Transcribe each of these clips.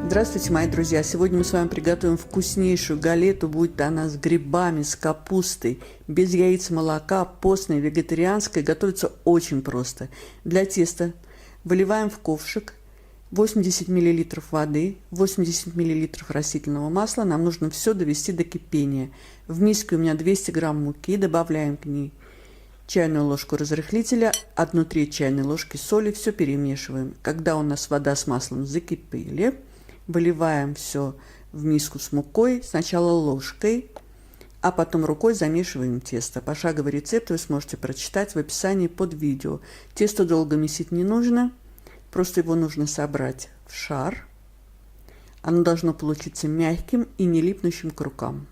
Здравствуйте, мои друзья! Сегодня мы с вами приготовим вкуснейшую галету, будет она с грибами, с капустой, без яиц и молока, постная, вегетарианская. Готовится очень просто. Для теста выливаем в ковшик 80 мл воды, 80 мл растительного масла. Нам нужно все довести до кипения. В миске у меня 200 грамм муки, добавляем к ней чайную ложку разрыхлителя, 1/3 чайной ложки соли, все перемешиваем. Когда у нас вода с маслом закипели, выливаем все в миску с мукой, сначала ложкой, а потом рукой замешиваем тесто. Пошаговый рецепт вы сможете прочитать в описании под видео. Тесто долго месить не нужно, просто его нужно собрать в шар. Оно должно получиться мягким и не липнущим к рукам.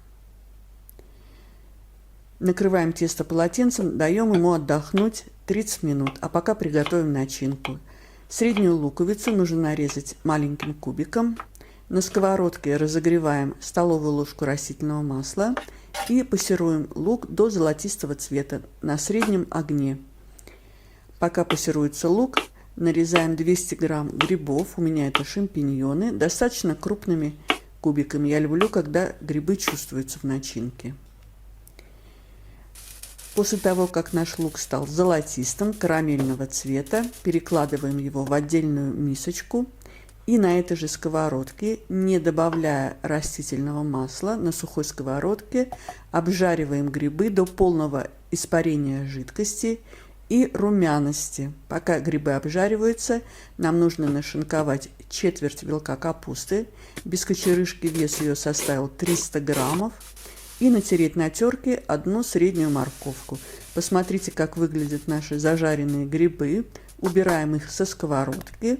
Накрываем тесто полотенцем, даем ему отдохнуть 30 минут, а пока приготовим начинку. Среднюю луковицу нужно нарезать маленьким кубиком. На сковородке разогреваем столовую ложку растительного масла и пассируем лук до золотистого цвета на среднем огне. Пока пассируется лук, нарезаем 200 грамм грибов, у меня это шампиньоны, достаточно крупными кубиками. Я люблю, когда грибы чувствуются в начинке. После того, как наш лук стал золотистым, карамельного цвета, перекладываем его в отдельную мисочку и на этой же сковородке, не добавляя растительного масла, на сухой сковородке обжариваем грибы до полного испарения жидкости и румяности. Пока грибы обжариваются, нам нужно нашинковать четверть вилка капусты. Без кочерышки вес ее составил 300 граммов. И натереть на терке одну среднюю морковку. Посмотрите, как выглядят наши зажаренные грибы. Убираем их со сковородки.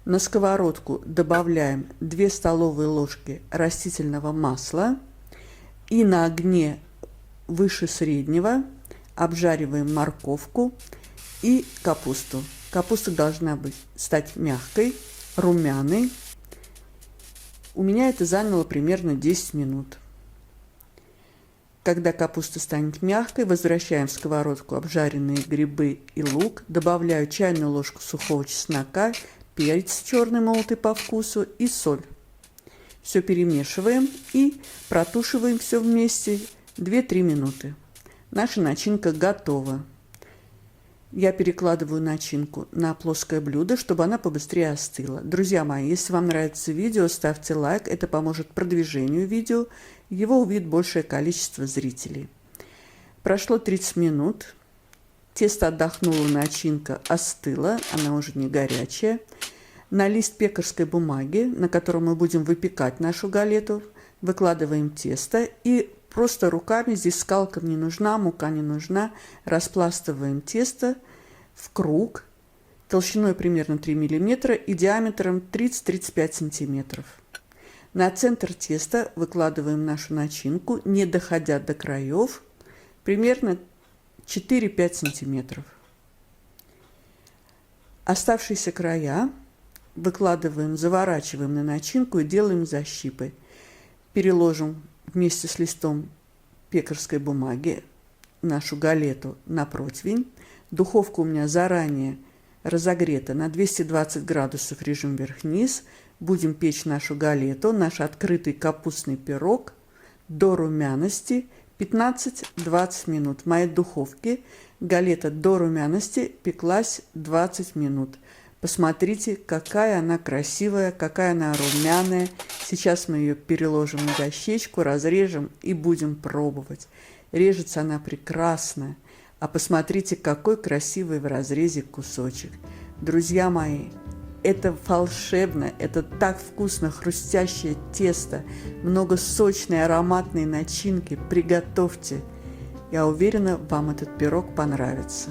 На сковородку добавляем 2 столовые ложки растительного масла. И на огне выше среднего обжариваем морковку и капусту. Капуста должна стать мягкой, румяной. У меня это заняло примерно 10 минут. Когда капуста станет мягкой, возвращаем в сковородку обжаренные грибы и лук, добавляю чайную ложку сухого чеснока, перец черный молотый по вкусу и соль. Все перемешиваем и протушиваем все вместе 2-3 минуты. Наша начинка готова. Я перекладываю начинку на плоское блюдо, чтобы она побыстрее остыла. Друзья мои, если вам нравится видео, ставьте лайк, это поможет продвижению видео, его увидит большее количество зрителей. Прошло 30 минут, тесто отдохнуло, начинка остыла, она уже не горячая. На лист пекарской бумаги, на котором мы будем выпекать нашу галету, выкладываем тесто и просто руками, здесь скалка не нужна, мука не нужна, распластываем тесто в круг толщиной примерно 3 мм и диаметром 30-35 см. На центр теста выкладываем нашу начинку, не доходя до краев, примерно 4-5 см. Оставшиеся края выкладываем, заворачиваем на начинку и делаем защипы. Переложим вместе с листом пекарской бумаги нашу галету на противень. Духовка у меня заранее разогрета на 220 градусов, режим вверх-вниз. Будем печь нашу галету, наш открытый капустный пирог до румяности 15-20 минут. В моей духовке галета до румяности пеклась 20 минут. Посмотрите, какая она красивая, какая она румяная. Сейчас мы ее переложим на дощечку, разрежем и будем пробовать. Режется она прекрасно. А посмотрите, какой красивый в разрезе кусочек. Друзья мои, это волшебно, это так вкусно, хрустящее тесто, много сочной ароматной начинки. Приготовьте. Я уверена, вам этот пирог понравится.